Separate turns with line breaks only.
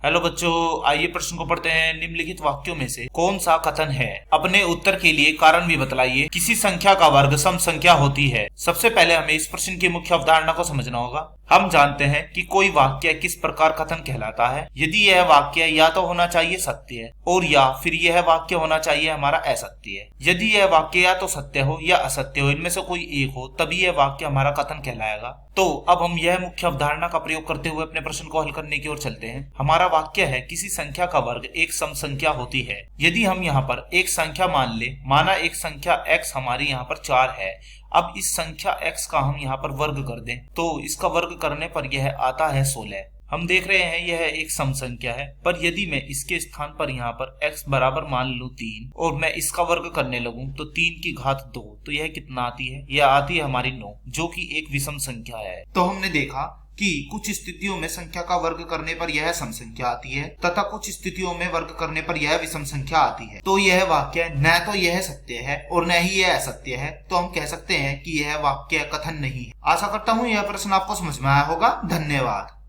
Hello बच्चों, आइए प्रश्न को पढ़ते हैं। निम्नलिखित वाक्यों में से कौन सा कथन है? अपने उत्तर के लिए कारण भी बतलाइए। किसी संख्या का वर्ग सम संख्या होती है। सबसे पहले हमें इस प्रश्न की मुख्य अवधारणा को समझना होगा। हम जानते हैं कि कोई वाक्य किस प्रकार कथन कहलाता है। यदि यह वाक्य या तो होना चाहिए सत्य और या फिर यह वाक्य होना चाहिए हमारा असत्य। यदि यह वाक्य या तो सत्य हो या असत्य हो, इनमें से कोई एक हो, तभी यह वाक्य हमारा कथन कहलाएगा। तो अब हम यह मुख्य अवधारणा का प्रयोग करते हुए अपने प्रश्न को हल करने की ओर चलते हैं। हमारा वाक्य है किसी संख्या का वर्ग एक सम संख्या होती है। यदि हम यहाँ पर एक संख्या मान ले, माना एक संख्या x हमारी यहाँ पर 4 है। अब इस संख्या x का हम यहाँ पर वर्ग कर दें तो इसका वर्ग करने पर यह आता है 16। हम देख रहे हैं यह एक सम संख्या है, पर यदि मैं इसके स्थान पर यहाँ पर x बराबर मान लूं 3 और मैं इसका वर्ग करने लगूं तो 3 की घात 2, तो यह कितना आती है? यह आती है हमारी 9, जो कि एक विषम संख्या है। तो हमने देखा कि कुछ स्थितियों में संख्या का वर्ग करने पर यह सम संख्या आती है तथा कुछ स्थितियों में वर्ग करने पर यह विषम संख्या आती है। तो यह वाक्य न तो यह सत्य है और न ही यह असत्य है, तो हम कह सकते हैं कि यह वाक्य कथन नहीं है। आशा करता हूँ यह प्रश्न आपको समझ में आया होगा। धन्यवाद।